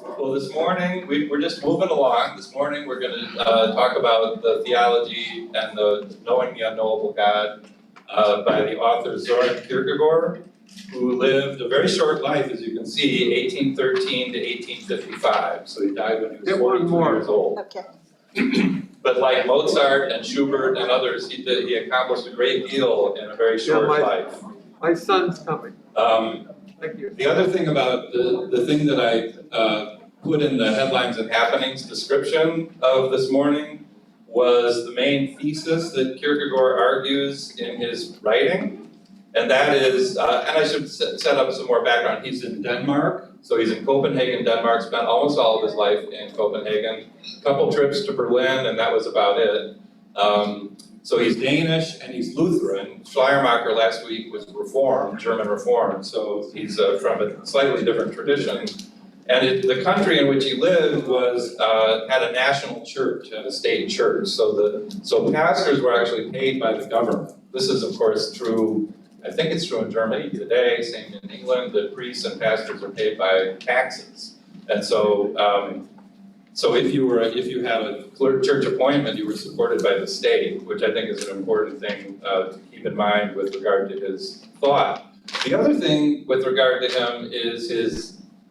Well, this morning, we're just moving along. This morning, we're going to talk about the theology and the knowing the unknowable God by the author Søren Kierkegaard, who lived a very short life, as you can see, 1813 to 1855. So he died when he was 42 years old. Okay. But like Mozart and Schubert and others, he accomplished a great deal in a very short life. My son's coming. Thank you. The other thing about the thing that I put in the headlines and happenings description of this morning was the main thesis that Kierkegaard argues in his writing, and that is, and I should set up some more background. He's in Denmark, so he's in Copenhagen, Denmark, spent almost all of his life in Copenhagen, a couple trips to Berlin, and that was about it. So he's Danish and he's Lutheran. Schleiermacher last week was Reformed, German Reformed, so he's from a slightly different tradition. And the country in which he lived was had a national church, had a state church. So pastors were actually paid by the government. This is, of course, true. I think it's true in Germany today. Same in England. That priests and pastors are paid by taxes. And so, if you had a church appointment, you were supported by the state, which I think is an important thing to keep in mind with regard to his thought. The other thing with regard to him is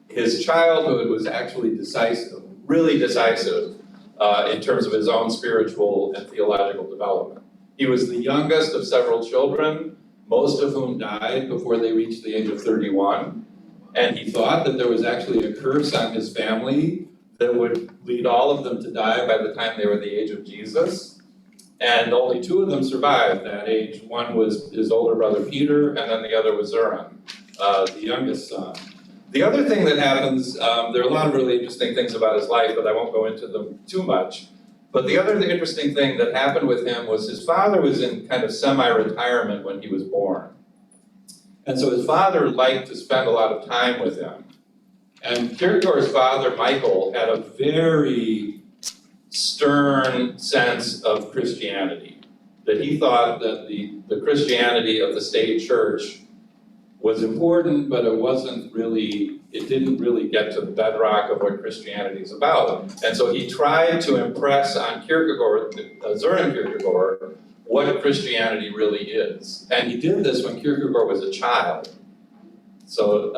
his childhood was actually decisive, really decisive, in terms of his own spiritual and theological development. He was the youngest of several children, most of whom died before they reached the age of 31. And he thought that there was actually a curse on his family that would lead all of them to die by the time they were the age of Jesus. And only two of them survived that age. One was his older brother Peter, and then the other was Søren, the youngest son. The other thing that happens, there are a lot of really interesting things about his life, but I won't go into them too much. But the other interesting thing that happened with him was his father was in kind of semi-retirement when he was born. And so his father liked to spend a lot of time with him. And Kierkegaard's father, Michael, had a very stern sense of Christianity, that he thought that the Christianity of the state church was important, but it didn't really get to the bedrock of what Christianity is about. And so he tried to impress on Søren Kierkegaard, what Christianity really is. And he did this when Kierkegaard was a child. So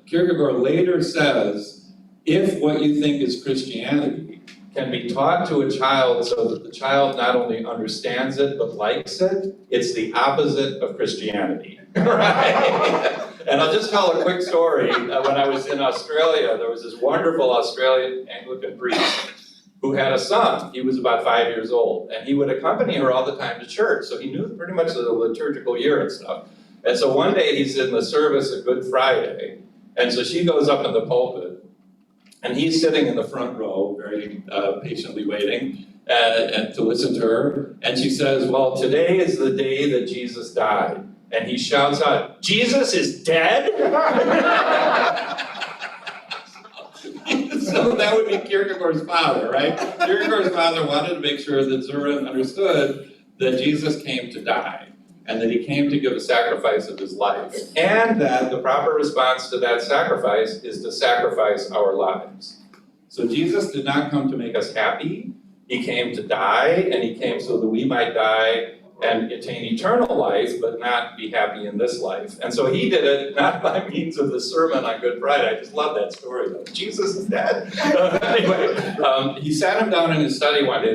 Kierkegaard later says, if what you think is Christianity can be taught to a child so that the child not only understands it but likes it, it's the opposite of Christianity. Right? And I'll just tell a quick story. When I was in Australia, there was this wonderful Australian Anglican priest who had a son. He was about 5 years old, and he would accompany her all the time to church, so he knew pretty much the liturgical year and stuff. And so one day he's in the service of Good Friday, and so she goes up in the pulpit, and he's sitting in the front row, very patiently waiting and to listen to her. And she says, well, today is the day that Jesus died. And he shouts out, Jesus is dead? So that would be Kierkegaard's father, right? Kierkegaard's father wanted to make sure that Søren understood that Jesus came to die, and that he came to give a sacrifice of his life, and that the proper response to that sacrifice is to sacrifice our lives. So Jesus did not come to make us happy. He came to die, and he came so that we might die and attain eternal life, but not be happy in this life. And so he did it not by means of the sermon on Good Friday. I just love that story, though. Jesus is dead. Anyway, he sat him down in his study one day.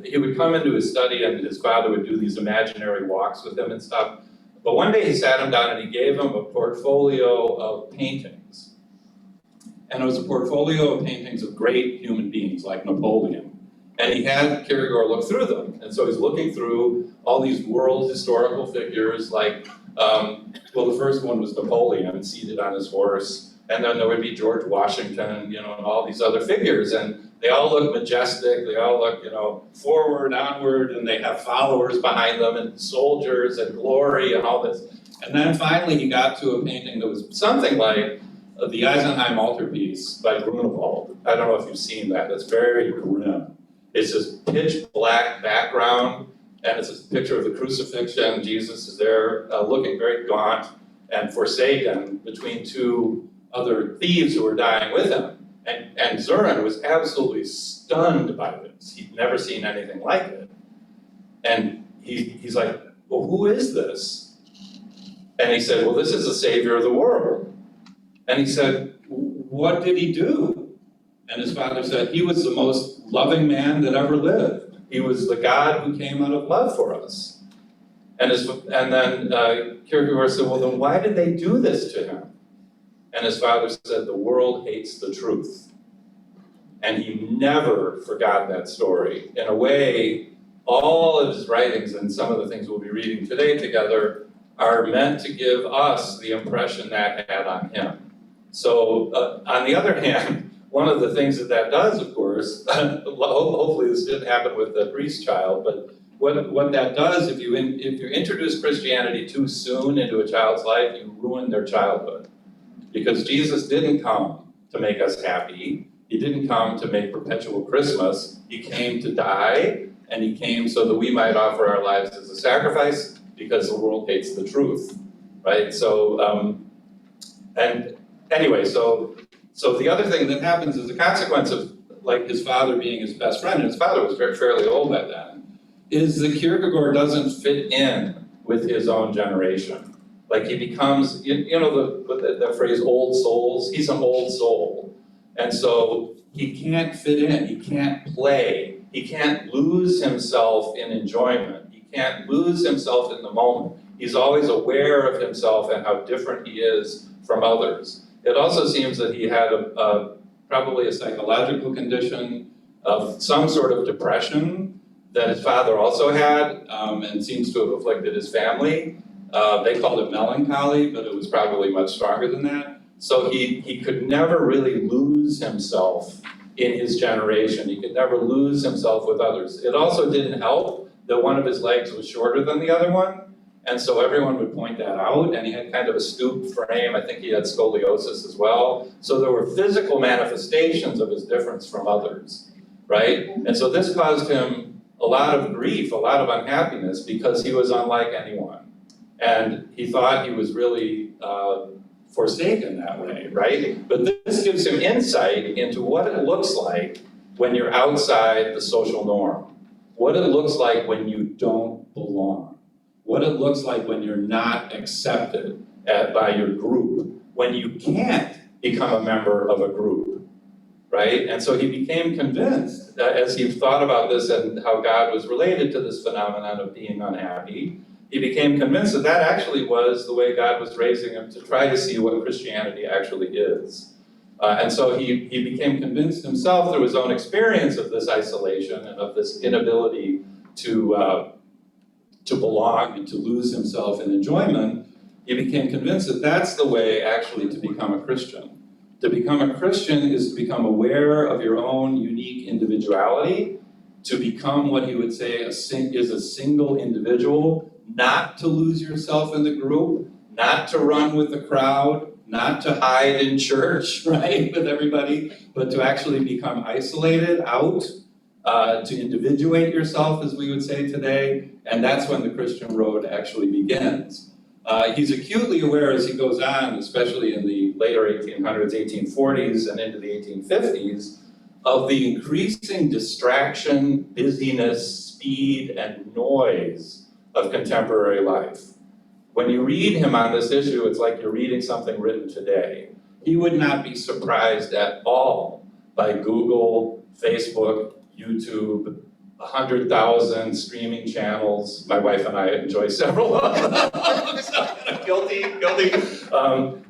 He would come into his study, and his father would do these imaginary walks with him and stuff. But one day he sat him down and he gave him a portfolio of paintings. And it was a portfolio of paintings of great human beings like Napoleon. And he had Kierkegaard look through them. And so he's looking through all these world historical figures like, the first one was Napoleon seated on his horse. And then there would be George Washington, and all these other figures. And they all look majestic. They all look, forward, onward, and they have followers behind them and soldiers and glory and all this. And then finally he got to a painting that was something like the Eisenheim altarpiece by Grunewald. I don't know if you've seen that. It's very grim. It's this pitch black background, and it's a picture of the crucifixion. Jesus is there looking very gaunt and forsaken between two other thieves who are dying with him. And Søren was absolutely stunned by this. He'd never seen anything like it. And he's like, well, who is this? And he said, well, this is the Savior of the world. And he said, what did he do? And his father said, he was the most loving man that ever lived. He was the God who came out of love for us. And then Kierkegaard said, well, then why did they do this to him? And his father said, the world hates the truth. And he never forgot that story. In a way, all of his writings and some of the things we'll be reading today together are meant to give us the impression that had on him. So on the other hand, one of the things that does, of course, hopefully this didn't happen with the priest child, but what that does, if you introduce Christianity too soon into a child's life, you ruin their childhood. Because Jesus didn't come to make us happy. He didn't come to make perpetual Christmas. He came to die, and he came so that we might offer our lives as a sacrifice, because the world hates the truth, right? So, and anyway, so the other thing that happens as a consequence of like his father being his best friend, and his father was fairly old by then, is that Kierkegaard doesn't fit in with his own generation. Like he becomes, you know the phrase old souls, he's an old soul. And so he can't fit in, he can't play, he can't lose himself in enjoyment, he can't lose himself in the moment. He's always aware of himself and how different he is from others. It also seems that he had probably a psychological condition of some sort of depression that his father also had, and seems to have afflicted his family. They called it melancholy, but it was probably much stronger than that. So he could never really lose himself in his generation. He could never lose himself with others. It also didn't help that one of his legs was shorter than the other one, and so everyone would point that out, and he had kind of a stooped frame. I think he had scoliosis as well. So there were physical manifestations of his difference from others, right? And so this caused him a lot of grief, a lot of unhappiness, because he was unlike anyone. And he thought he was really forsaken that way, right? But this gives him insight into what it looks like when you're outside the social norm, what it looks like when you don't belong, what it looks like when you're not accepted by your group, when you can't become a member of a group, right? And so he became convinced, as he thought about this and how God was related to this phenomenon of being unhappy, he became convinced that that actually was the way God was raising him to try to see what Christianity actually is. And so he became convinced himself through his own experience of this isolation and of this inability to belong and to lose himself in enjoyment. He became convinced that that's the way actually to become a Christian. To become a Christian is to become aware of your own unique individuality, to become what he would say is a single individual, not to lose yourself in the group, not to run with the crowd, not to hide in church, right, with everybody, but to actually become isolated, out, to individuate yourself, as we would say today, and that's when the Christian road actually begins. He's acutely aware as he goes on, especially in the later 1800s, 1840s, and into the 1850s, of the increasing distraction, busyness, speed, and noise of contemporary life. When you read him on this issue, it's like you're reading something written today. He would not be surprised at all by Google, Facebook, YouTube, 100,000 streaming channels. My wife and I enjoy several of them. So, guilty.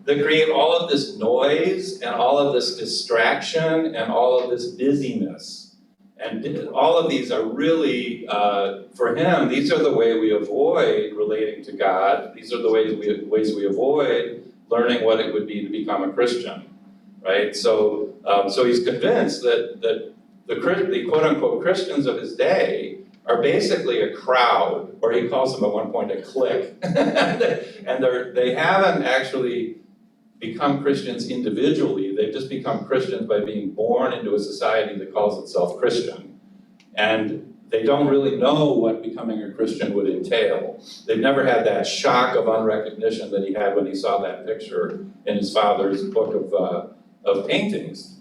That create all of this noise and all of this distraction and all of this busyness. And all of these are really, for him, these are the way we avoid relating to God. These are the ways we avoid learning what it would be to become a Christian, right? So he's convinced that the quote-unquote Christians of his day are basically a crowd, or he calls them at one point a clique, and they haven't actually become Christians individually. They've just become Christians by being born into a society that calls itself Christian. And they don't really know what becoming a Christian would entail. They've never had that shock of unrecognition that he had when he saw that picture in his father's book of paintings.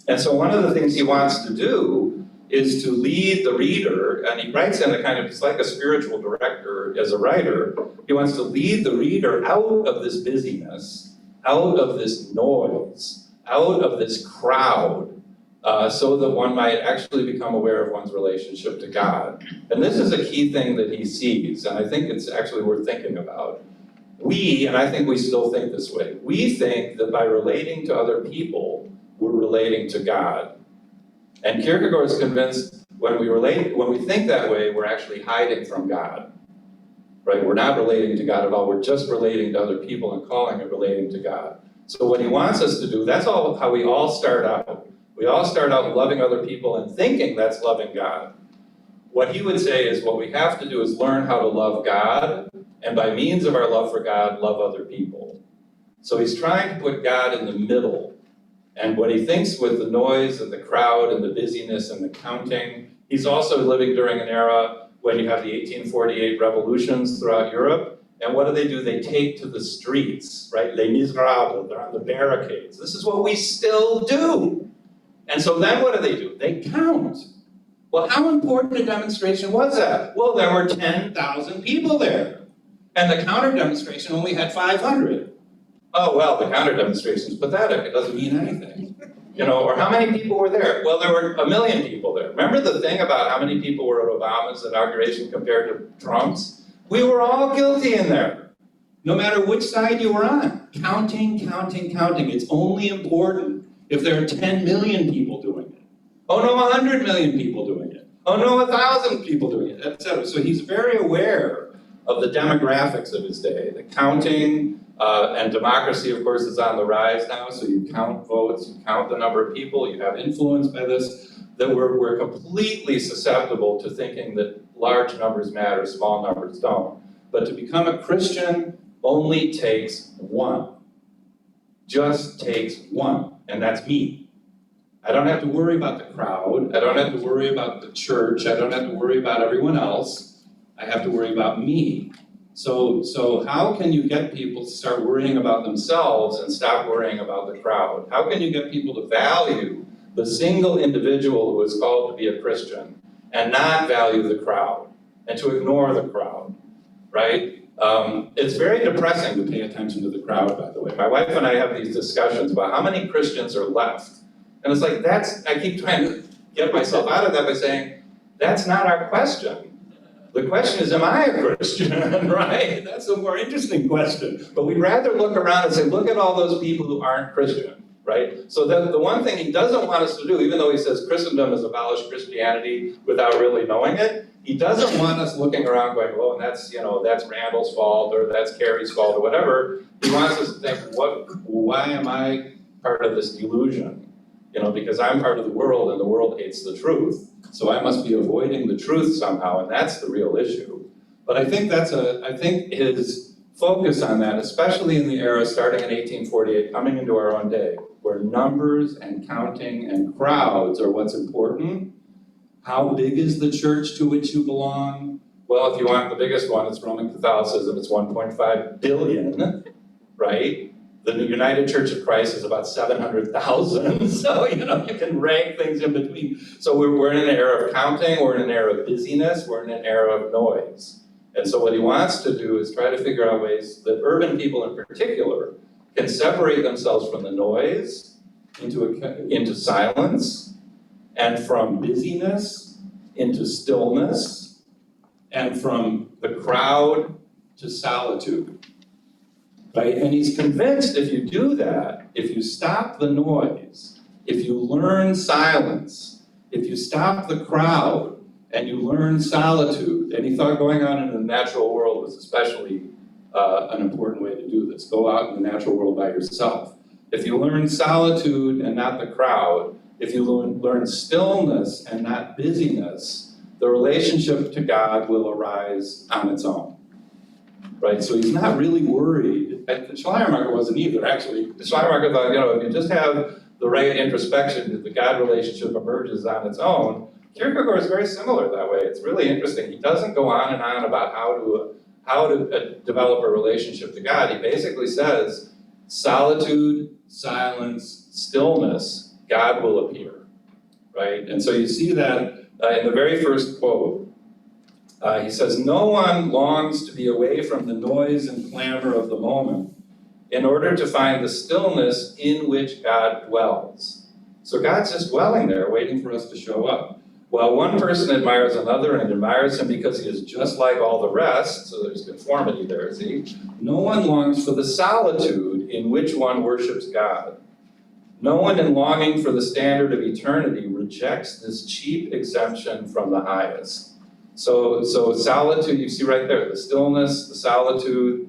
And so one of the things he wants to do is to lead the reader, and he writes in a kind of, it's like a spiritual director as a writer. He wants to lead the reader out of this busyness, out of this noise, out of this crowd, so that one might actually become aware of one's relationship to God. And this is a key thing that he sees, and I think it's actually worth thinking about. We, and I think we still think this way, we think that by relating to other people, we're relating to God. And Kierkegaard is convinced when we think that way, we're actually hiding from God. Right? We're not relating to God at all, we're just relating to other people and calling it relating to God. So what he wants us to do, that's all how we all start out. We all start out loving other people and thinking that's loving God. What he would say is what we have to do is learn how to love God, and by means of our love for God, love other people. So he's trying to put God in the middle. And what he thinks with the noise and the crowd and the busyness and the counting, he's also living during an era when you have the 1848 revolutions throughout Europe. And what do? They take to the streets, right? Les Miserables, they're on the barricades. This is what we still do. And so then what do? They count. Well, how important a demonstration was that? Well, there were 10,000 people there. And the counter demonstration only had 500. Oh, well, the counter demonstration is pathetic. It doesn't mean anything. Or how many people were there? Well, there were 1 million people there. Remember the thing about how many people were at Obama's inauguration compared to Trump's? We were all guilty in there, no matter which side you were on. Counting. It's only important if there are 10 million people doing it. Oh no, 100 million people doing it. Oh no, 1,000 people doing it, etc. So he's very aware of the demographics of his day. The counting, and democracy, of course, is on the rise now, so you count votes, you count the number of people, you have influence by this, that we're completely susceptible to thinking that large numbers matter, small numbers don't. But to become a Christian only takes one. Just takes one, and that's me. I don't have to worry about the crowd, I don't have to worry about the church, I don't have to worry about everyone else, I have to worry about me. So how can you get people to start worrying about themselves and stop worrying about the crowd? How can you get people to value the single individual who is called to be a Christian and not value the crowd and to ignore the crowd, right? It's very depressing to pay attention to the crowd, by the way. My wife and I have these discussions about how many Christians are left. And it's like, I keep trying to get myself out of that by saying, that's not our question. The question is, am I a Christian, right? That's a more interesting question. But we'd rather look around and say, look at all those people who aren't Christian, right? So the one thing he doesn't want us to do, even though he says Christendom has abolished Christianity without really knowing it, he doesn't want us looking around going, well, and that's Randall's fault, or that's Carrie's fault, or whatever. He wants us to think, why am I part of this delusion? Because I'm part of the world and the world hates the truth. So I must be avoiding the truth somehow, and that's the real issue. But I think his focus on that, especially in the era starting in 1848, coming into our own day, where numbers and counting and crowds are what's important. How big is the church to which you belong? Well, if you want the biggest one, it's Roman Catholicism, it's 1.5 billion, right? The United Church of Christ is about 700,000, so you can rank things in between. So we're in an era of counting, we're in an era of busyness, we're in an era of noise. And so what he wants to do is try to figure out ways that urban people in particular can separate themselves from the noise into silence, and from busyness into stillness, and from the crowd to solitude. Right? And he's convinced if you do that, if you stop the noise, if you learn silence, if you stop the crowd and you learn solitude, and he thought going out in the natural world was especially an important way to do this. Go out in the natural world by yourself. If you learn solitude and not the crowd, if you learn stillness and not busyness, the relationship to God will arise on its own. Right, so he's not really worried. Schleiermacher wasn't either, actually. Schleiermacher thought, if you just have the right introspection, the God relationship emerges on its own. Kierkegaard is very similar that way. It's really interesting. He doesn't go on and on about how to develop a relationship to God. He basically says solitude, silence, stillness God will appear, right? And so you see that in the very first quote. He says, "No one longs to be away from the noise and clamor of the moment in order to find the stillness in which God dwells." So God's just dwelling there, waiting for us to show up. While one person admires another and admires him because he is just like all the rest, so there's conformity there, see? No one longs for the solitude in which one worships God. No one in longing for the standard of eternity rejects this cheap exemption from the highest. So solitude, you see right there, the stillness, the solitude,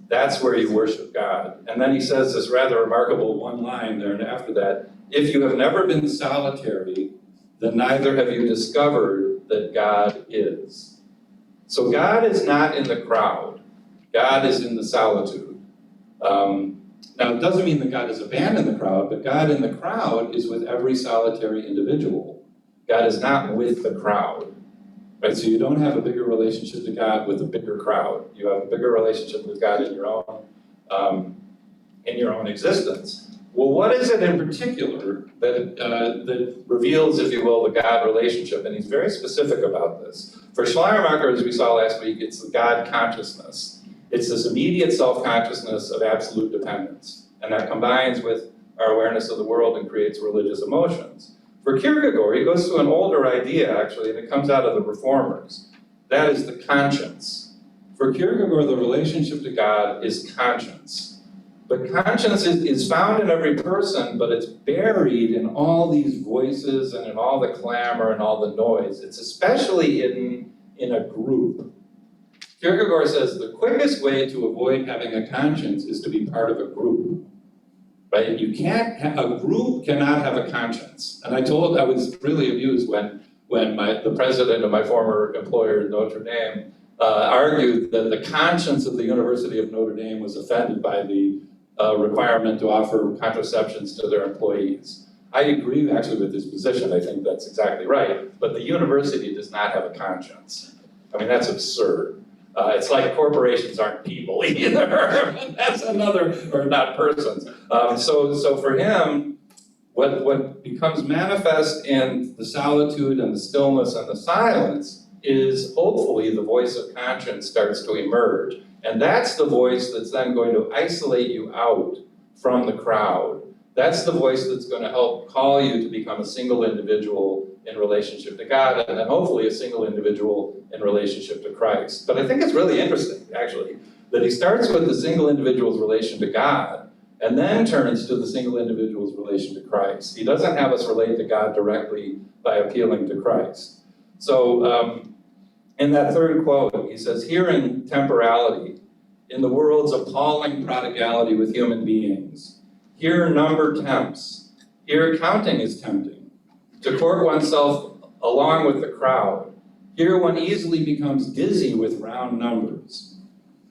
that's where you worship God. And then he says this rather remarkable one line there and after that, "If you have never been solitary, then neither have you discovered that God is." So God is not in the crowd. God is in the solitude. Now, it doesn't mean that God has abandoned the crowd, but God in the crowd is with every solitary individual. God is not with the crowd. Right, so you don't have a bigger relationship to God with a bigger crowd. You have a bigger relationship with God in your own existence. Well, what is it in particular that reveals, if you will, the God relationship? And he's very specific about this. For Schleiermacher, as we saw last week, it's the God consciousness. It's this immediate self-consciousness of absolute dependence. And that combines with our awareness of the world and creates religious emotions. For Kierkegaard, he goes to an older idea, actually, and it comes out of the Reformers. That is the conscience. For Kierkegaard, the relationship to God is conscience. But conscience is found in every person, but it's buried in all these voices and in all the clamor and all the noise. It's especially in a group. Kierkegaard says the quickest way to avoid having a conscience is to be part of a group. Right? A group cannot have a conscience. And I was really amused when the president of my former employer, Notre Dame, argued that the conscience of the University of Notre Dame was offended by the requirement to offer contraceptions to their employees. I agree actually with his position. I think that's exactly right. But the university does not have a conscience. I mean, that's absurd. It's like corporations aren't people either. That's another, or not persons. So for him, what becomes manifest in the solitude and the stillness and the silence is hopefully the voice of conscience starts to emerge. And that's the voice that's then going to isolate you out from the crowd. That's the voice that's going to help call you to become a single individual in relationship to God, and then hopefully a single individual in relationship to Christ. But I think it's really interesting, actually, that he starts with the single individual's relation to God, and then turns to the single individual's relation to Christ. He doesn't have us relate to God directly by appealing to Christ. So in that third quote, he says, "Hearing temporality in the world's appalling prodigality with human beings. Here number tempts. Here counting is tempting. To court oneself along with the crowd. Here one easily becomes dizzy with round numbers.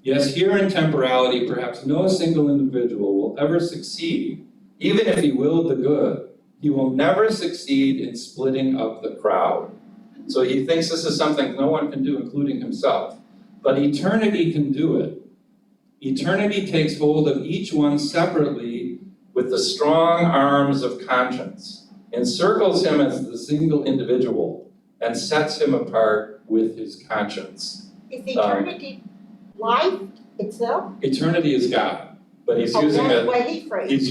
Yes, here in temporality, perhaps no single individual will ever succeed, even if he willed the good. He will never succeed in splitting up the crowd." So he thinks this is something no one can do, including himself. But eternity can do it. Eternity takes hold of each one separately with the strong arms of conscience, encircles him as the single individual, and sets him apart with his conscience. Is eternity life itself? Eternity is God, but he's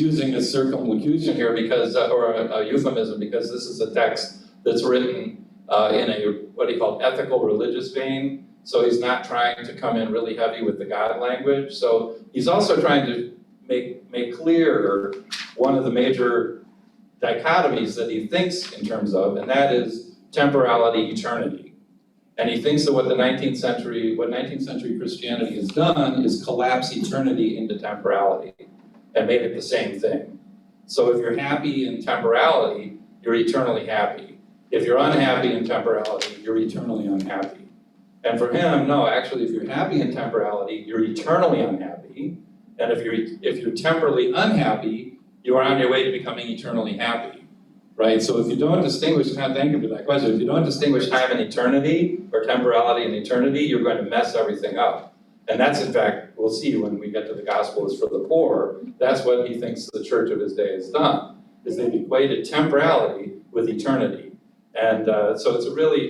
using a circumlocution here because, or a euphemism, because this is a text that's written in a what he called ethical religious vein. So he's not trying to come in really heavy with the God language. So he's also trying to make clear one of the major dichotomies that he thinks in terms of, and that is temporality, eternity. And he thinks that what 19th century Christianity has done is collapse eternity into temporality and made it the same thing. So if you're happy in temporality, you're eternally happy. If you're unhappy in temporality, you're eternally unhappy. And for him, no, actually, if you're happy in temporality, you're eternally unhappy. And if you're temporally unhappy, you are on your way to becoming eternally happy, right? So if you don't distinguish, thank you for that question, if you don't distinguish time and eternity, or temporality and eternity, you're going to mess everything up. And that's, in fact, we'll see when we get to the gospel is for the poor, that's what he thinks the church of his day has done. is they've equated temporality with eternity. And so it's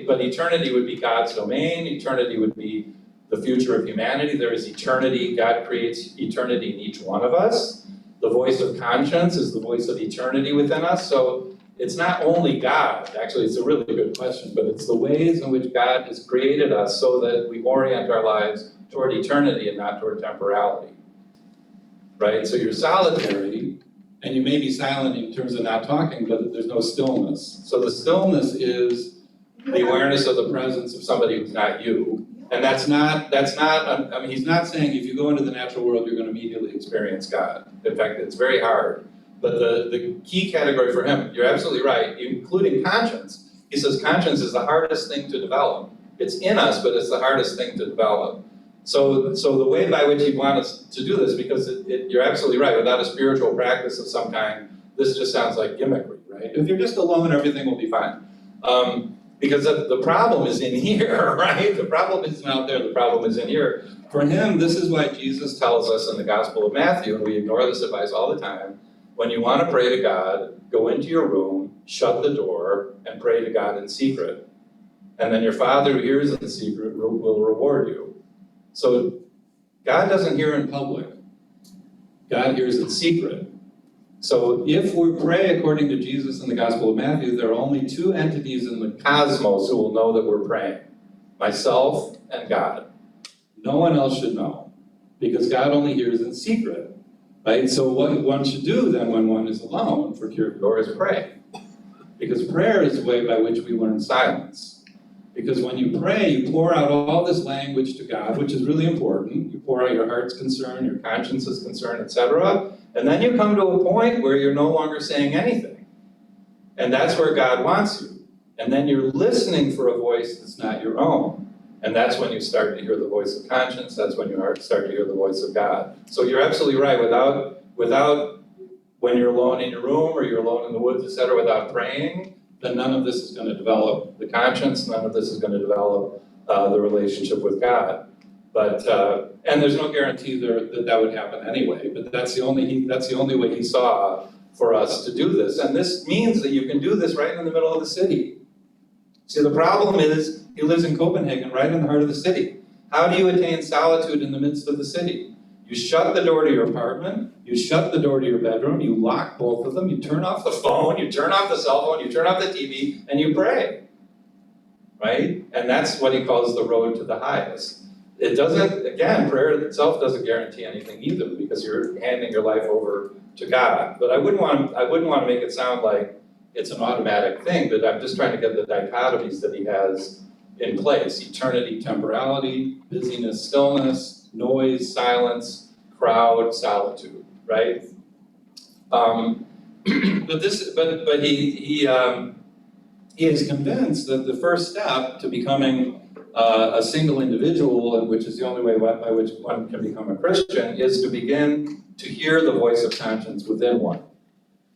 but eternity would be God's domain, eternity would be the future of humanity. There is eternity, God creates eternity in each one of us. The voice of conscience is the voice of eternity within us. So it's not only God, actually it's a really good question, but it's the ways in which God has created us so that we orient our lives toward eternity and not toward temporality. Right? So you're solitary, and you may be silent in terms of not talking, but there's no stillness. So the stillness is the awareness of the presence of somebody who's not you. And that's not, I mean, he's not saying if you go into the natural world, you're going to immediately experience God. In fact, it's very hard. But the key category for him, you're absolutely right, including conscience. He says conscience is the hardest thing to develop. It's in us, but it's the hardest thing to develop. So the way by which he'd want us to do this, because you're absolutely right, without a spiritual practice of some kind, this just sounds like gimmickry, right? If you're just alone, everything will be fine. Because the problem is in here, right? The problem isn't out there, the problem is in here. For him, this is why Jesus tells us in the Gospel of Matthew, and we ignore this advice all the time, when you want to pray to God, go into your room, shut the door, and pray to God in secret. And then your Father who hears in secret will reward you. So God doesn't hear in public. God hears in secret. So if we pray according to Jesus in the Gospel of Matthew, there are only two entities in the cosmos who will know that we're praying. Myself and God. No one else should know, because God only hears in secret. Right? So what one should do then when one is alone, for Kierkegaard, is pray. Because prayer is the way by which we learn silence. Because when you pray, you pour out all this language to God, which is really important. You pour out your heart's concern, your conscience's concern, etc. And then you come to a point where you're no longer saying anything. And that's where God wants you. And then you're listening for a voice that's not your own. And that's when you start to hear the voice of conscience. That's when you start to hear the voice of God. So you're absolutely right. Without when you're alone in your room or you're alone in the woods, etc., without praying, then none of this is going to develop the conscience. None of this is going to develop the relationship with God. But and there's no guarantee there that would happen anyway. But that's the only way he saw for us to do this. And this means that you can do this right in the middle of the city. See, the problem is he lives in Copenhagen, right in the heart of the city. How do you attain solitude in the midst of the city? You shut the door to your apartment, you shut the door to your bedroom, you lock both of them, you turn off the phone, you turn off the cell phone, you turn off the TV, and you pray. Right? And that's what he calls the road to the highest. It doesn't, again, prayer itself doesn't guarantee anything either, because you're handing your life over to God. But I wouldn't want to make it sound like it's an automatic thing, but I'm just trying to get the dichotomies that he has in place. Eternity, temporality, busyness, stillness, noise, silence, crowd, solitude, right? But he is convinced that the first step to becoming a single individual, and which is the only way by which one can become a Christian, is to begin to hear the voice of conscience within one.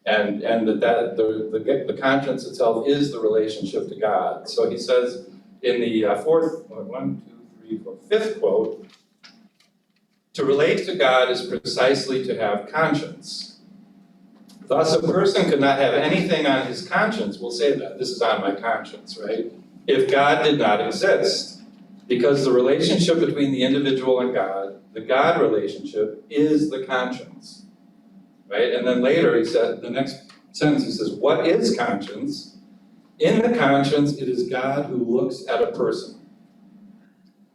And that the conscience itself is the relationship to God. So he says in the fifth quote, to relate to God is precisely to have conscience. Thus a person could not have anything on his conscience, we'll say that, this is on my conscience, right? If God did not exist. Because the relationship between the individual and God, the God relationship, is the conscience. Right? And then later he said, the next sentence he says, what is conscience? In the conscience, it is God who looks at a person.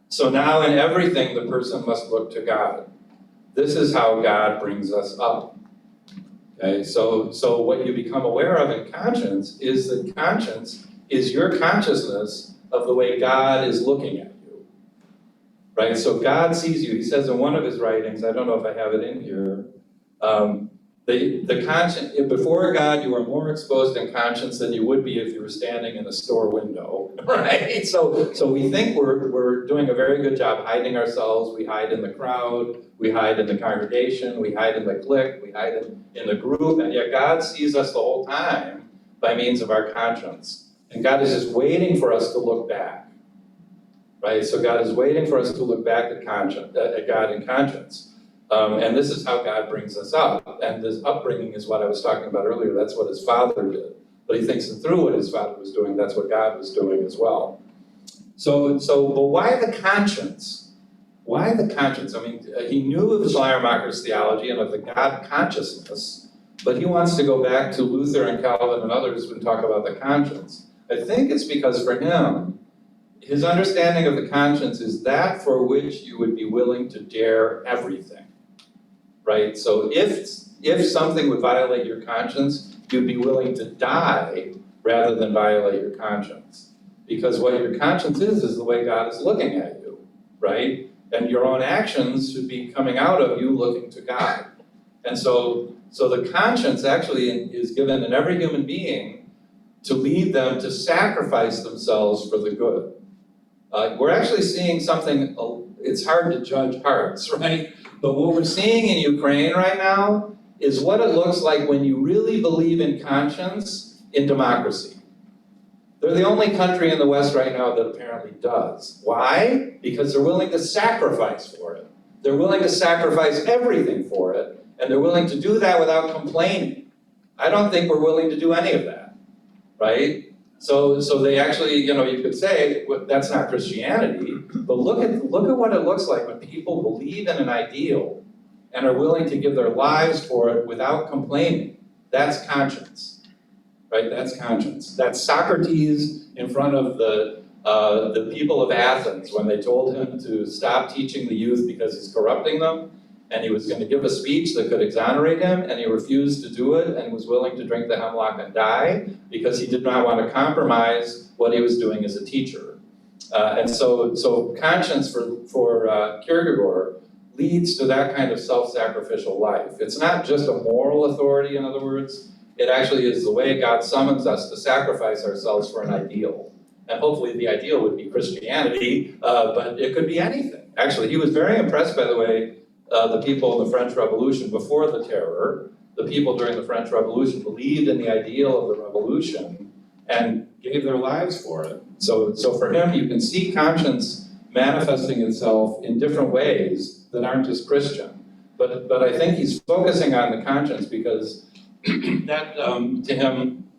So now in everything, the person must look to God. This is how God brings us up. Okay, so what you become aware of in conscience is that conscience is your consciousness of the way God is looking at you. Right? So God sees you. He says in one of his writings, I don't know if I have it in here, the conscience, before God, you are more exposed in conscience than you would be if you were standing in a store window, right? So we think we're doing a very good job hiding ourselves. We hide in the crowd, we hide in the congregation, we hide in the clique, we hide in the group, and yet God sees us the whole time by means of our conscience. And God is just waiting for us to look back, right? So God is waiting for us to look back at God in conscience. And this is how God brings us up. And this upbringing is what I was talking about earlier. That's what his father did. But he thinks that through what his father was doing, that's what God was doing as well. But why the conscience? Why the conscience? I mean, he knew of Schleiermacher's theology and of the God consciousness, but he wants to go back to Luther and Calvin and others who talk about the conscience. I think it's because for him, his understanding of the conscience is that for which you would be willing to dare everything, right? So if something would violate your conscience, you'd be willing to die rather than violate your conscience. Because what your conscience is the way God is looking at you, right? And your own actions should be coming out of you looking to God. And so the conscience actually is given in every human being to lead them to sacrifice themselves for the good. We're actually seeing something, it's hard to judge hearts, right? But what we're seeing in Ukraine right now is what it looks like when you really believe in conscience in democracy. They're the only country in the West right now that apparently does. Why? Because they're willing to sacrifice for it. They're willing to sacrifice everything for it, and they're willing to do that without complaining. I don't think we're willing to do any of that, right? So they actually, you could say, well, that's not Christianity, but look at what it looks like when people believe in an ideal and are willing to give their lives for it without complaining. That's conscience. Right, that's conscience. That's Socrates in front of the people of Athens when they told him to stop teaching the youth because he's corrupting them, and he was going to give a speech that could exonerate him, and he refused to do it and was willing to drink the hemlock and die because he did not want to compromise what he was doing as a teacher. And so conscience for Kierkegaard leads to that kind of self-sacrificial life. It's not just a moral authority, in other words. It actually is the way God summons us to sacrifice ourselves for an ideal. And hopefully the ideal would be Christianity, but it could be anything. Actually, he was very impressed, by the way, the people in the French Revolution before the terror. The people during the French Revolution believed in the ideal of the revolution and gave their lives for it. So for him, you can see conscience manifesting itself in different ways that aren't just Christian. But I think he's focusing on the conscience because that, to him,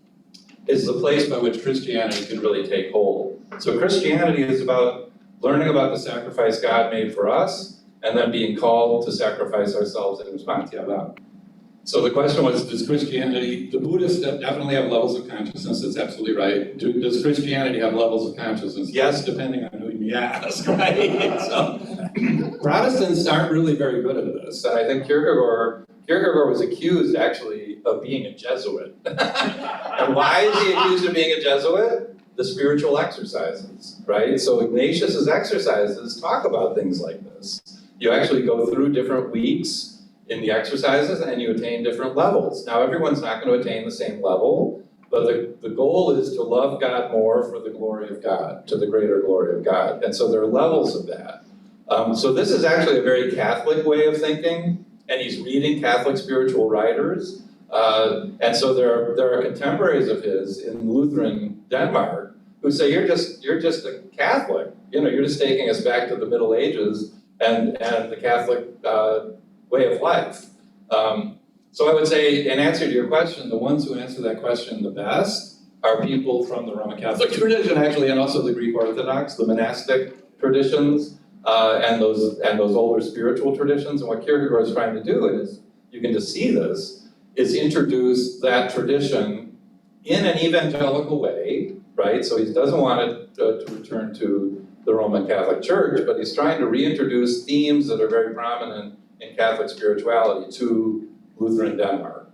is the place by which Christianity could really take hold. So Christianity is about learning about the sacrifice God made for us, and then being called to sacrifice ourselves in response to that. So the question was, does Christianity, the Buddhists definitely have levels of consciousness, that's absolutely right. Does Christianity have levels of consciousness? Yes, depending on who you ask, right? So Protestants aren't really very good at this, and I think Kierkegaard was accused, actually, of being a Jesuit. And why is he accused of being a Jesuit? The spiritual exercises, right? So Ignatius's exercises talk about things like this. You actually go through different weeks in the exercises and you attain different levels. Now, everyone's not going to attain the same level, but the goal is to love God more for the glory of God, to the greater glory of God. And so there are levels of that. So this is actually a very Catholic way of thinking. And he's reading Catholic spiritual writers. And so there are contemporaries of his in Lutheran Denmark who say, you're just a Catholic. You're just taking us back to the Middle Ages and the Catholic way of life. So I would say, in answer to your question, the ones who answer that question the best are people from the Roman Catholic tradition, actually, and also the Greek Orthodox, the monastic traditions. And those older spiritual traditions. And what Kierkegaard is trying to do is, you can just see this, is introduce that tradition in an evangelical way, right? So he doesn't want it to return to the Roman Catholic Church, but he's trying to reintroduce themes that are very prominent in Catholic spirituality to Lutheran Denmark.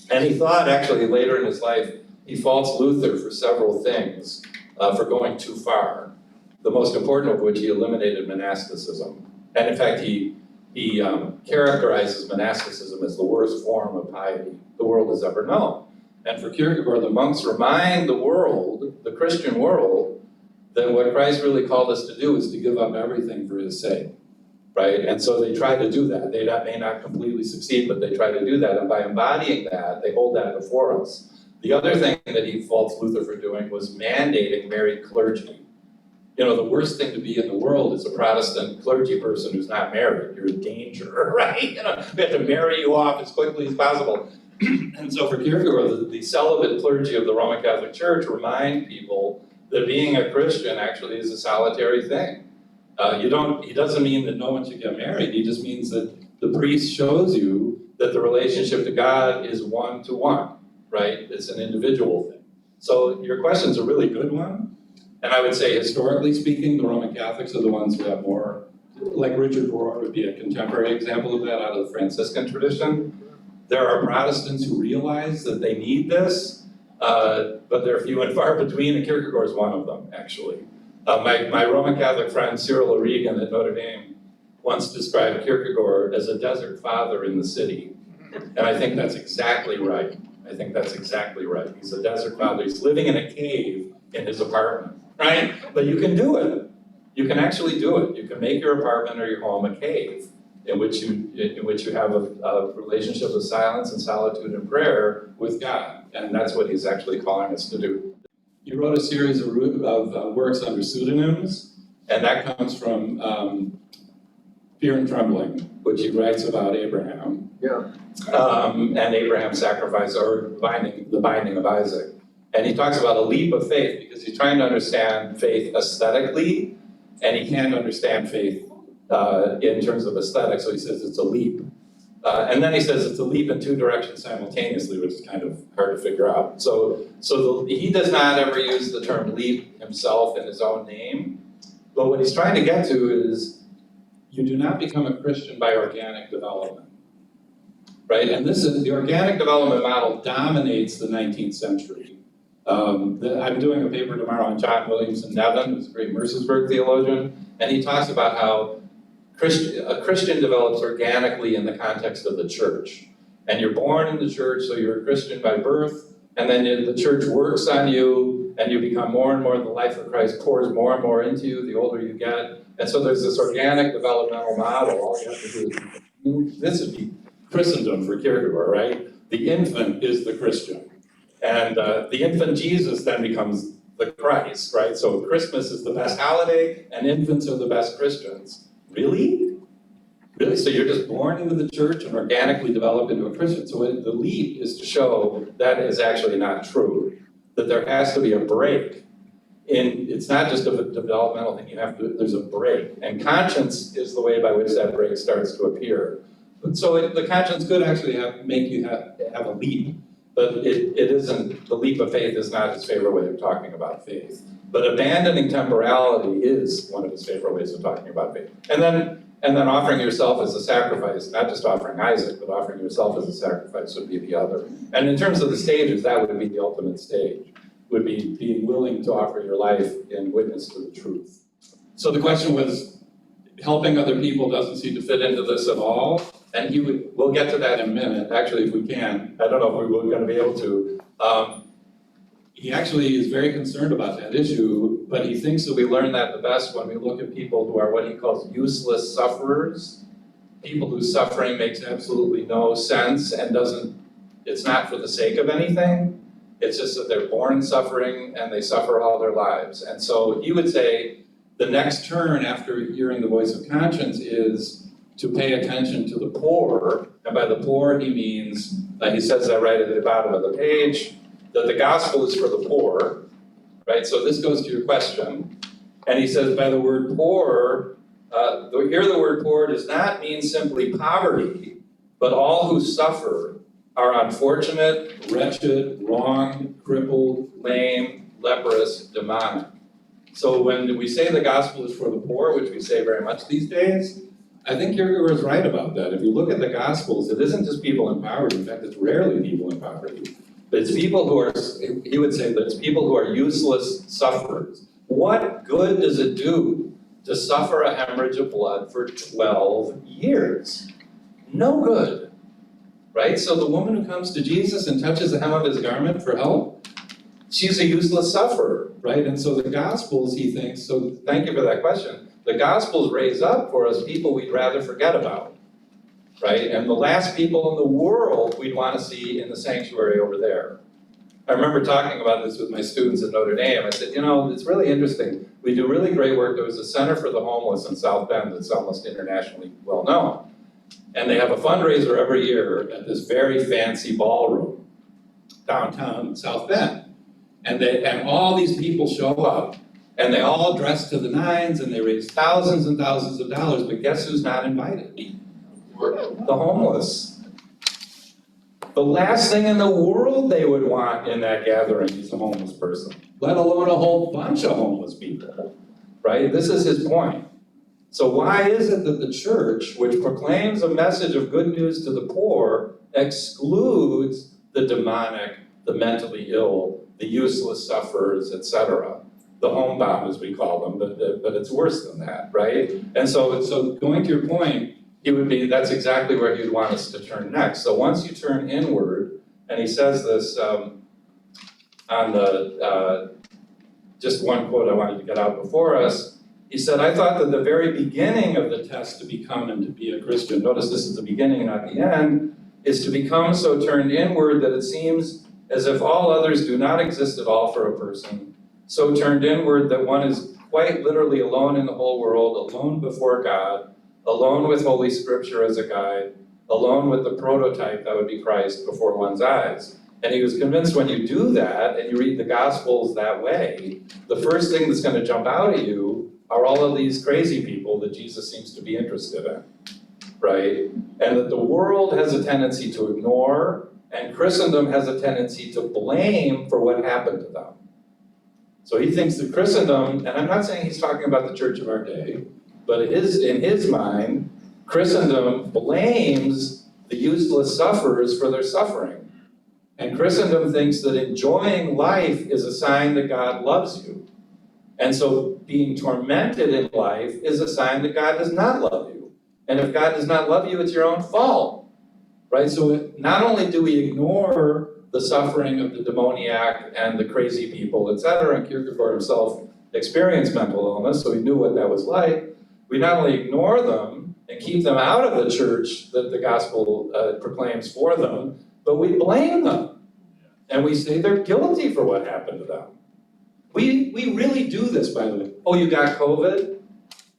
And he thought, actually, later in his life, he faults Luther for several things, for going too far. The most important of which, he eliminated monasticism. And in fact, he characterizes monasticism as the worst form of piety the world has ever known. And for Kierkegaard, the monks remind the world, the Christian world, that what Christ really called us to do is to give up everything for his sake, right? And so they try to do that. They may not completely succeed, but they try to do that. And by embodying that, they hold that before us. The other thing that he faults Luther for doing was mandating married clergy. you know, the worst thing to be in the world is a Protestant clergy person who's not married. You're in danger, right? You know, we have to marry you off as quickly as possible. And so for Kierkegaard, the celibate clergy of the Roman Catholic Church remind people that being a Christian actually is a solitary thing. He doesn't mean that no one should get married. He just means that the priest shows you that the relationship to God is one-to-one, right? It's an individual thing. So your question's a really good one. And I would say, historically speaking, the Roman Catholics are the ones who have more, like Richard Rohr would be a contemporary example of that out of the Franciscan tradition. There are Protestants who realize that they need this, but they're few and far between, and Kierkegaard is one of them, actually. My Roman Catholic friend Cyril O'Regan at Notre Dame once described Kierkegaard as a desert father in the city. And I think that's exactly right. I think that's exactly right. He's a desert father. He's living in a cave in his apartment, right? But you can do it. You can actually do it. You can make your apartment or your home a cave in which you have a relationship of silence and solitude and prayer with God. And that's what he's actually calling us to do. He wrote a series of works under pseudonyms, and that comes from Fear and Trembling, which he writes about Abraham. Yeah. And Abraham's sacrifice, or the binding of Isaac. And he talks about a leap of faith because he's trying to understand faith aesthetically, and he can't understand faith in terms of aesthetics, so he says it's a leap. And then he says it's a leap in two directions simultaneously, which is kind of hard to figure out. So he does not ever use the term leap himself in his own name, but what he's trying to get to is you do not become a Christian by organic development, right? And the organic development model dominates the 19th century. I'm doing a paper tomorrow on John Williamson Nevin, who's a great Mercersburg theologian, and he talks about how a Christian develops organically in the context of the church. And you're born in the church, so you're a Christian by birth, and then the church works on you, and you become more and more, the life of Christ pours more and more into you the older you get. And so there's this organic developmental model. All you have to do is, this would be Christendom for Kierkegaard, right? The infant is the Christian. And the infant Jesus then becomes the Christ, right? So Christmas is the best holiday, and infants are the best Christians. Really? Really? So you're just born into the church and organically develop into a Christian. So the leap is to show that is actually not true. That there has to be a break. It's not just a developmental thing, there's a break. And conscience is the way by which that break starts to appear. So the conscience could actually make you have a leap, but it isn't, the leap of faith is not his favorite way of talking about faith. But abandoning temporality is one of his favorite ways of talking about faith. And then offering yourself as a sacrifice, not just offering Isaac, but offering yourself as a sacrifice would be the other. And in terms of the stages, that would be the ultimate stage, would be being willing to offer your life in witness to the truth. So the question was, helping other people doesn't seem to fit into this at all. And we'll get to that in a minute, actually, if we can. I don't know if we're going to be able to. He actually is very concerned about that issue, but he thinks that we learn that the best when we look at people who are what he calls useless sufferers, people whose suffering makes absolutely no sense and it's not for the sake of anything. It's just that they're born suffering and they suffer all their lives. And so he would say the next turn after hearing the voice of conscience is to pay attention to the poor. And by the poor, he means, he says that right at the bottom of the page, that the gospel is for the poor, right? So this goes to your question. And he says by the word poor, here the word poor does not mean simply poverty, but all who suffer are unfortunate, wretched, wronged, crippled, lame, leprous, demonic. So when we say the gospel is for the poor, which we say very much these days, I think Kierkegaard is right about that. If you look at the gospels, it isn't just people in poverty. In fact, it's rarely people in poverty. It's people who are, he would say that it's people who are useless sufferers. What good does it do to suffer a hemorrhage of blood for 12 years? No good, right? So the woman who comes to Jesus and touches the hem of his garment for help, she's a useless sufferer, right? And so the Gospels, he thinks, so thank you for that question, the Gospels raise up for us people we'd rather forget about. Right? And the last people in the world we'd want to see in the sanctuary over there. I remember talking about this with my students at Notre Dame. I said, you know, it's really interesting. We do really great work. There was a Center for the Homeless in South Bend that's almost internationally well known. And they have a fundraiser every year at this very fancy ballroom downtown in South Bend. And all these people show up, and they all dress to the nines, and they raise thousands and thousands of dollars, but guess who's not invited? The homeless. The last thing in the world they would want in that gathering is a homeless person, let alone a whole bunch of homeless people, right? This is his point. So why is it that the church, which proclaims a message of good news to the poor, excludes the demonic, the mentally ill, the useless sufferers, etc.? The homebound, as we call them, but it's worse than that, right? And so going to your point, that's exactly where he'd want us to turn next. So once you turn inward, and he says this on the, just one quote I wanted to get out before us. He said, I thought that the very beginning of the test to become and to be a Christian, notice this is the beginning, not the end, is to become so turned inward that it seems as if all others do not exist at all for a person, so turned inward that one is quite literally alone in the whole world, alone before God, alone with Holy Scripture as a guide, alone with the prototype that would be Christ before one's eyes. And he was convinced when you do that, and you read the Gospels that way, the first thing that's going to jump out at you are all of these crazy people that Jesus seems to be interested in, right? And that the world has a tendency to ignore, and Christendom has a tendency to blame for what happened to them. So he thinks that Christendom, and I'm not saying he's talking about the church of our day, but in his mind, Christendom blames the useless sufferers for their suffering. And Christendom thinks that enjoying life is a sign that God loves you. And so being tormented in life is a sign that God does not love you. And if God does not love you, it's your own fault, right? So not only do we ignore the suffering of the demoniac and the crazy people, etc., and Kierkegaard himself experienced mental illness, so he knew what that was like. We not only ignore them and keep them out of the church that the gospel proclaims for them, but we blame them. And we say they're guilty for what happened to them. We really do this, by the way. Oh, you got COVID?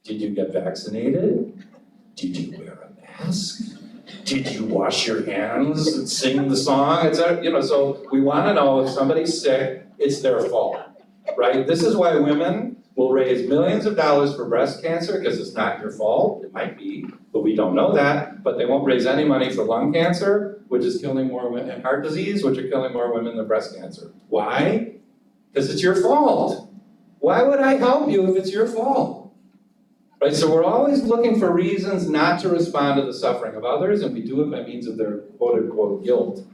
Did you get vaccinated? Did you wear a mask? Did you wash your hands and sing the song? Etc. You know, so we want to know if somebody's sick, it's their fault, right? This is why women will raise millions of dollars for breast cancer, because it's not your fault. It might be, but we don't know that. But they won't raise any money for lung cancer, which is killing more women, and heart disease, which are killing more women than breast cancer. Why? Because it's your fault. Why would I help you if it's your fault? Right, so we're always looking for reasons not to respond to the suffering of others, and we do it by means of their quote-unquote guilt.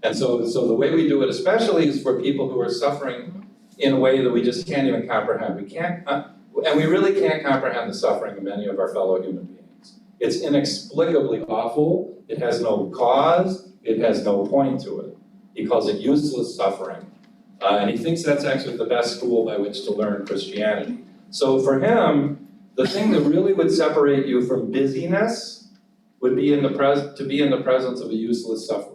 And so the way we do it especially is for people who are suffering in a way that we just can't even comprehend. We can't, and we really can't comprehend the suffering of many of our fellow human beings. It's inexplicably awful. It has no cause. It has no point to it. He calls it useless suffering. And he thinks that's actually the best school by which to learn Christianity. So for him, the thing that really would separate you from busyness would be to be in the presence of a useless sufferer.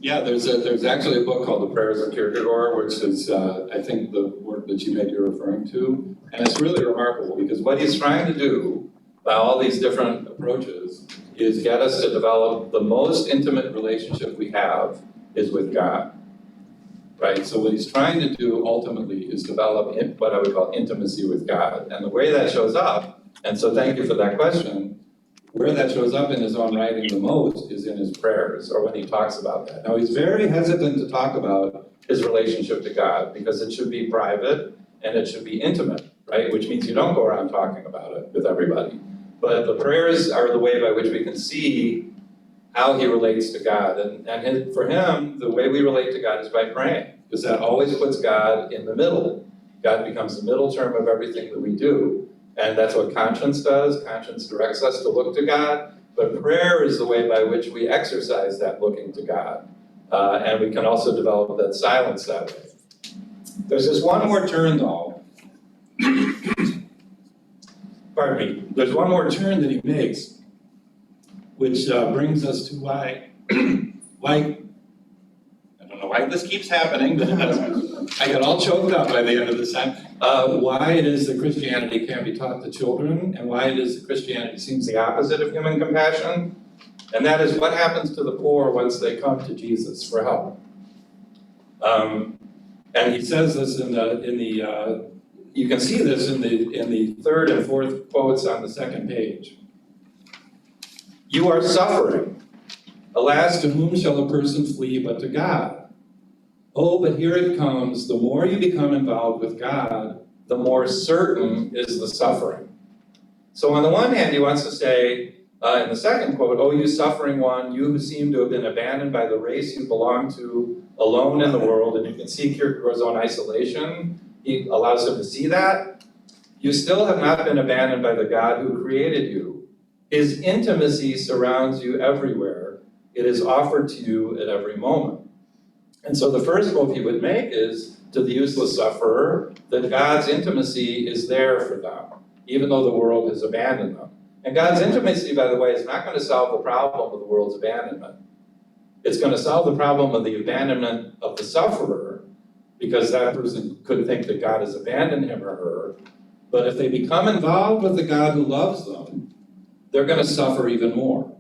Yeah, there's actually a book called The Prayers of Kierkegaard, which is, I think, the work that you may be referring to. And it's really remarkable because what he's trying to do by all these different approaches is get us to develop the most intimate relationship we have is with God. Right? So what he's trying to do ultimately is develop what I would call intimacy with God. And the way that shows up, and so thank you for that question, where that shows up in his own writing the most is in his prayers, or when he talks about that. Now, he's very hesitant to talk about his relationship to God because it should be private and it should be intimate, right? Which means you don't go around talking about it with everybody. But the prayers are the way by which we can see how he relates to God. And for him, the way we relate to God is by praying, because that always puts God in the middle. God becomes the middle term of everything that we do. And that's what conscience does. Conscience directs us to look to God, but prayer is the way by which we exercise that looking to God. And we can also develop that silence that way. There's this one more turn though. Pardon me. There's one more turn that he makes, which brings us to why I don't know this keeps happening, but it doesn't. I get all choked up by the end of this time. Why it is that Christianity can't be taught to children, and why it is that Christianity seems the opposite of human compassion, and that is what happens to the poor once they come to Jesus for help. And he says this you can see this in the third and fourth quotes on the second page. You are suffering. Alas, to whom shall a person flee but to God? Oh, but here it comes. The more you become involved with God, the more certain is the suffering. So on the one hand, he wants to say, in the second quote, oh, you suffering one, you who seem to have been abandoned by the race you belong to, alone in the world, and you can see Kierkegaard's own isolation. He allows him to see that. You still have not been abandoned by the God who created you. His intimacy surrounds you everywhere. It is offered to you at every moment. And so the first quote he would make is, to the useless sufferer, that God's intimacy is there for them, even though the world has abandoned them. And God's intimacy, by the way, is not going to solve the problem of the world's abandonment. It's going to solve the problem of the abandonment of the sufferer, because that person could think that God has abandoned him or her. But if they become involved with the God who loves them, they're going to suffer even more.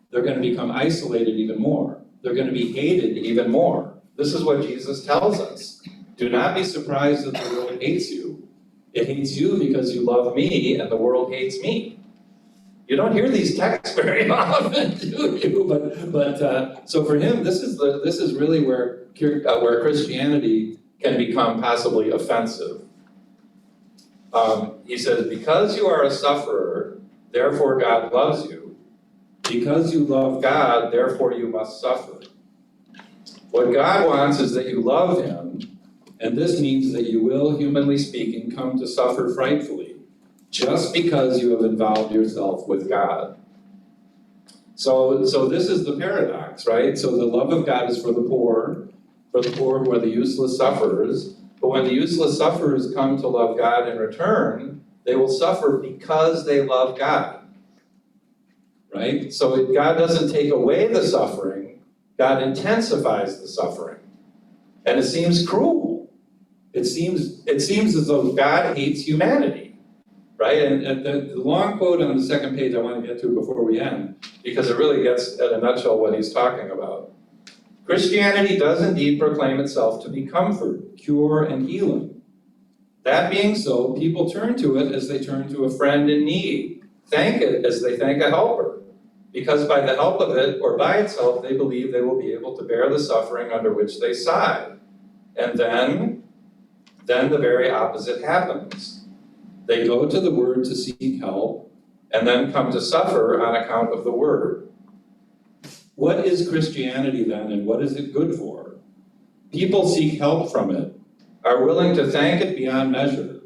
They're going to become isolated even more. They're going to be hated even more. This is what Jesus tells us. Do not be surprised that the world hates you. It hates you because you love me, and the world hates me. You don't hear these texts very often, do you? But so for him, this is really where Christianity can become possibly offensive. He says, because you are a sufferer, therefore God loves you. Because you love God, therefore you must suffer. What God wants is that you love him, and this means that you will, humanly speaking, come to suffer frightfully, just because you have involved yourself with God. So this is the paradox, right? So the love of God is for the poor who are the useless sufferers, but when the useless sufferers come to love God in return, they will suffer because they love God, right? So God doesn't take away the suffering, God intensifies the suffering. And it seems cruel. It seems as though God hates humanity. Right, and the long quote on the second page I want to get to before we end, because it really gets at a nutshell what he's talking about. Christianity does indeed proclaim itself to be comfort, cure, and healing. That being so, people turn to it as they turn to a friend in need, thank it as they thank a helper, because by the help of it, or by its help, they believe they will be able to bear the suffering under which they sigh. And then the very opposite happens. They go to the Word to seek help, and then come to suffer on account of the Word. What is Christianity then, and what is it good for? People seek help from it, are willing to thank it beyond measure,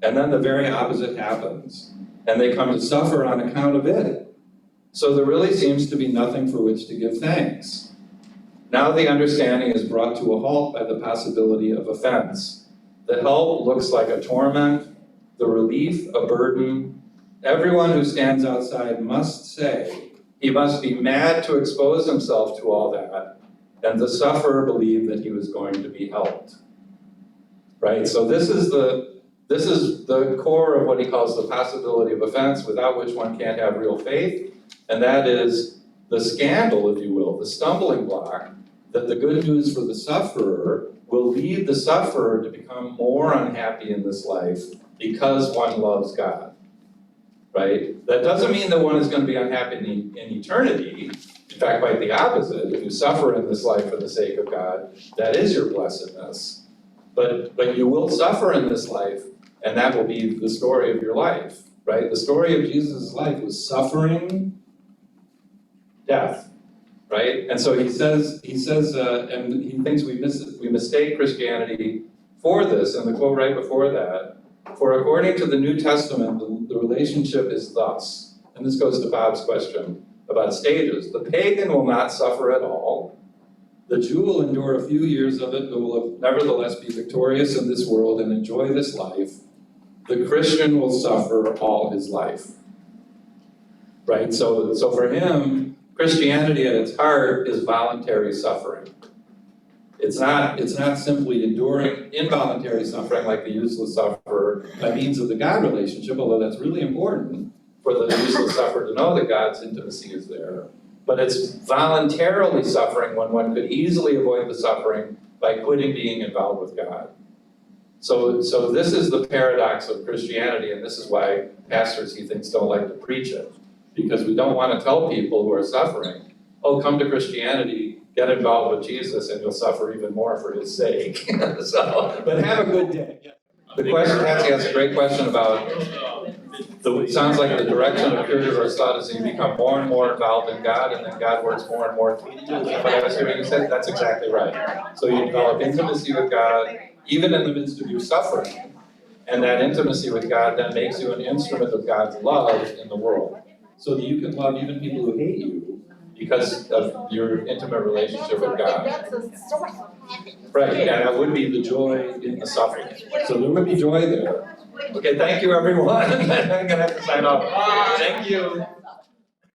and then the very opposite happens, and they come to suffer on account of it. So there really seems to be nothing for which to give thanks. Now the understanding is brought to a halt by the possibility of offense. The help looks like a torment, the relief a burden. Everyone who stands outside must say, he must be mad to expose himself to all that, and the sufferer believed that he was going to be helped. Right, so this is the core of what he calls the possibility of offense, without which one can't have real faith, and that is the scandal, if you will, the stumbling block, that the good news for the sufferer will lead the sufferer to become more unhappy in this life because one loves God, right? That doesn't mean that one is going to be unhappy in eternity. In fact, quite the opposite. If you suffer in this life for the sake of God, that is your blessedness. But you will suffer in this life, and that will be the story of your life, right? The story of Jesus' life was suffering, death, right? And so he says, and he thinks we mistake Christianity for this, and the quote right before that, for according to the New Testament, the relationship is thus, and this goes to Bob's question about stages. The pagan will not suffer at all. The Jew will endure a few years of it, but will nevertheless be victorious in this world and enjoy this life. The Christian will suffer all his life, right? So for him, Christianity at its heart is voluntary suffering. It's not simply enduring involuntary suffering like the useless sufferer by means of the God relationship, although that's really important for the useless sufferer to know that God's intimacy is there. But it's voluntarily suffering when one could easily avoid the suffering by quitting being involved with God. So this is the paradox of Christianity, and this is why pastors, he thinks, don't like to preach it. Because we don't want to tell people who are suffering, oh, come to Christianity, get involved with Jesus, and you'll suffer even more for his sake. But have a good day. The question, Nancy asked a great question about, it sounds like the direction of Kierkegaard's thought is you become more and more involved in God, and then God works more and more through you. Is that what I was hearing you say? That's exactly right. So you develop intimacy with God, even in the midst of your suffering. And that intimacy with God then makes you an instrument of God's love in the world. So that you can love even people who hate you because of your intimate relationship with God. That's a source of happiness. Right, and that would be the joy in the suffering. So there would be joy there. Okay, thank you everyone. I'm gonna have to sign off. Thank you.